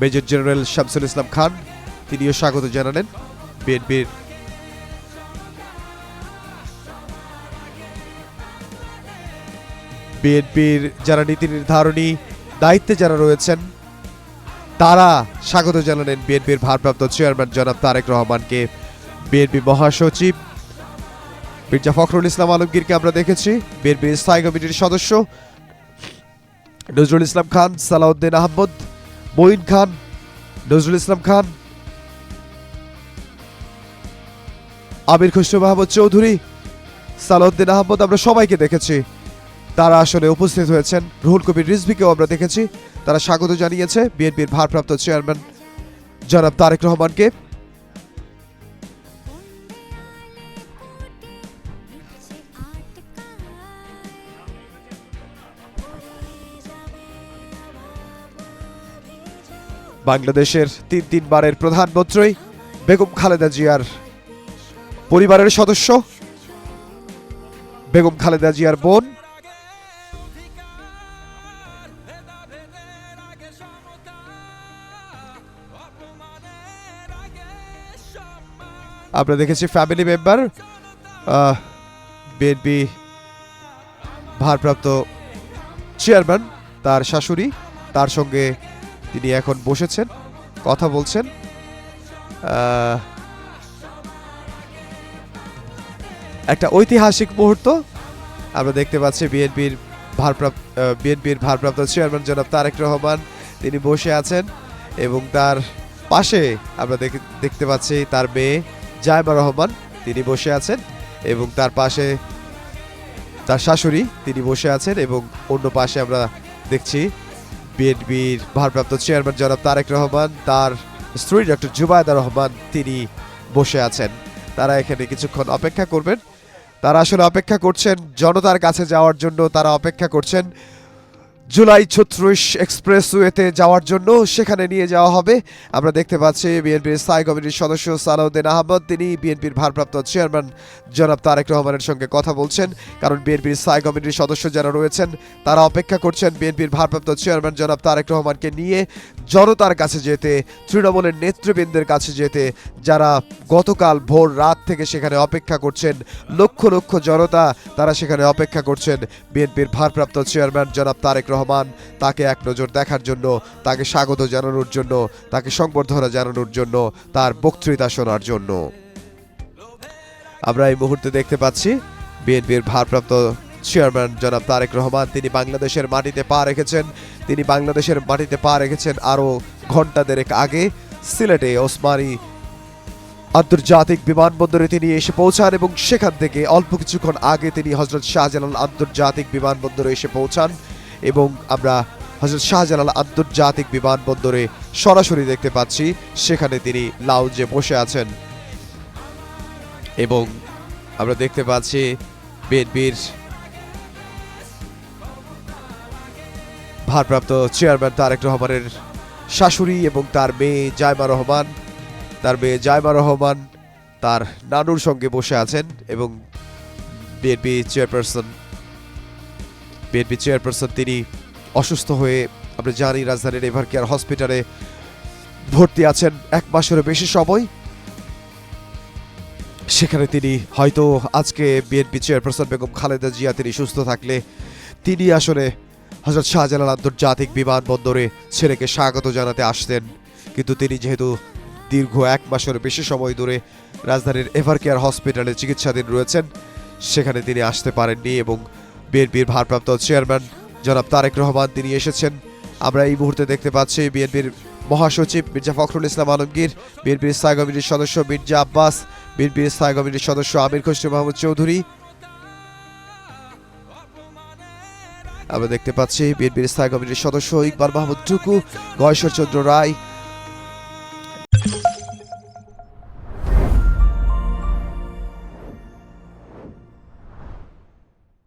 Major general Shamsul Islam Khan, তিনিও স্বাগত জানালেন। বিএনপির যারা নীতি নির্ধারণী দায়িত্বে যারা রয়েছেন তারা স্বাগত জানালেন বিএনপির ভারপ্রাপ্ত চেয়ারম্যান জনাব তারেক রহমানকে। বিএনপি মহাসচিব মির্জা ফখরুল ইসলাম আলমগীরকে আমরা দেখেছি, বিএনপির স্থায়ী কমিটির সদস্য নজরুল ইসলাম খান, সালাউদ্দিন আহমদ, মঈন খান, নজরুল ইসলাম খান, আমির খসরু মাহমুদ চৌধুরী, সালাউদ্দিন আহমদ, আমরা সবাইকে দেখেছি তারা আসলে উপস্থিত হয়েছেন। রুহুল কবির রিজভীকেও আমরা দেখেছি, তারা স্বাগত জানিয়েছে বিএনপির ভারপ্রাপ্ত চেয়ারম্যান জনাব তারেক রহমানকে। বাংলাদেশের তিনবারের প্রধানমন্ত্রী বেগম খালেদা জিয়ার পরিবারের সদস্য, বেগম খালেদা জিয়ার বোন, আমরা দেখেছি ফ্যামিলি মেম্বার বিএনপি ভারপ্রাপ্ত চেয়ারম্যান, তার শাশুড়ি, তার সঙ্গে তিনি এখন বসেছেন, কথা বলছেন। একটা ঐতিহাসিক মুহূর্ত আমরা দেখতে পাচ্ছি। বিএনপির ভারপ্রাপ্ত চেয়ারম্যান জনাব তারেক রহমান তিনি বসে আছেন এবং তার পাশে আমরা দেখতে পাচ্ছি তার মেয়ে জায়মা রহমান, তিনি বসে আছেন এবং তার পাশে তার শাশুড়ি তিনি বসে আছেন এবং অন্য পাশে আমরা দেখছি বিএনপির ভারপ্রাপ্ত চেয়ারম্যান জনাব তারেক রহমান, তার স্ত্রী ডক্টর জুবায়দা রহমান তিনি বসে আছেন। তারা এখানে কিছুক্ষণ অপেক্ষা করবেন, তারা আসলে অপেক্ষা করছেন জনতার কাছে যাওয়ার জন্য, তারা অপেক্ষা করছেন জুলাই ৩৬ এক্সপ্রেসওয়েতে যাওয়ার জন্য, সেখানে নিয়ে যাওয়া হবে। আমরা দেখতে পাচ্ছি বিএনপির স্থায়ী কমিটির সদস্য সালাউদ্দিন আহমদ তিনি বিএনপির ভারপ্রাপ্ত চেয়ারম্যান জনাব তারেক রহমানের সঙ্গে কথা বলছেন, কারণ বিএনপির স্থায়ী কমিটির সদস্য যারা রয়েছেন তারা অপেক্ষা করছেন বিএনপির ভারপ্রাপ্ত চেয়ারম্যান জনাব তারেক রহমানকে নিয়ে জনতার কাছে যেতে, তৃণমূলের নেতৃবৃন্দের কাছে যেতে, যারা গতকাল ভোর রাত থেকে সেখানে অপেক্ষা করছেন, লক্ষ লক্ষ জনতা তারা সেখানে অপেক্ষা করছেন বিএনপির ভারপ্রাপ্ত চেয়ারম্যান জনাব তারেক রহমান তাকে এক নজর দেখার জন্য, তাকে স্বাগত জানানোর জন্য, তাকে সংবর্ধনা জানানোর জন্য, তার বক্তৃতা শোনার জন্য। আমরা এই মুহূর্তে দেখতে পাচ্ছি বিএনপির ভারপ্রাপ্ত চেয়ারম্যান জনাব তারেক রহমান তিনি বাংলাদেশের মাটিতে পা রেখেছেন আরো ঘন্টা দেড়েক আগে সিলেটে ওসমানী আন্তর্জাতিক বিমানবন্দরে তিনি এসে পৌঁছান এবং সেখান থেকে অল্প কিছুক্ষণ আগে তিনি হযরত শাহজালাল আন্তর্জাতিক বিমানবন্দরে এসে পৌঁছান এবং আমরা হযরত শাহজালাল আন্তর্জাতিক বিমানবন্দরে সরাসরি দেখতে পাচ্ছি সেখানে তিনি লাউঞ্জে বসে আছেন এবং আমরা দেখতে পাচ্ছি বিএনপির ভারপ্রাপ্ত চেয়ারম্যান তারেক রহমানের শাশুড়ি এবং তার মেয়ে জায়মা রহমান তার নানুর সঙ্গে বসে আছেন এবং বিএনপি চেয়ারপারসন তিনি অসুস্থ হয়ে আমরা জানি রাজধানীর এভার কেয়ার হসপিটালে ভর্তি আছেন 1 মাসেরও বেশি সময়। সেখানে তিনি হয়তো আজকে বিএনপি চেয়ারপারসন বেগম খালেদা জিয়া তিনি সুস্থ থাকলে তিনি আসলে হযরত শাহজালাল আন্তর্জাতিক বিমানবন্দরে ছেলেকে স্বাগত জানাতে আসতেন, কিন্তু তিনি যেহেতু দীর্ঘ 1 মাসের বেশি সময় ধরে রাজধানীর এভার কেয়ার হসপিটালে চিকিৎসাধীন রয়েছেন, সেখানে তিনি আসতে পারেননি এবং বিএনপির ভারপ্রাপ্ত চেয়ারম্যান জনাব তারেক রহমান তিনি এসেছেন। আমরা এই মুহূর্তে দেখতে পাচ্ছি বিএনপির মহাসচিব মির্জা ফখরুল ইসলাম আলমগীর, বিএনপির স্থায়ী কমিটির সদস্য মির্জা আব্বাস, বিএনপির স্থায়ী কমিটির সদস্য আমির খসরু মাহমুদ চৌধুরী, আমরা দেখতে পাচ্ছি বিএনপির স্থায়ী কমিটির সদস্য ইকবাল মাহমুদ টুকু, গয়েশ্বর চন্দ্র রায়,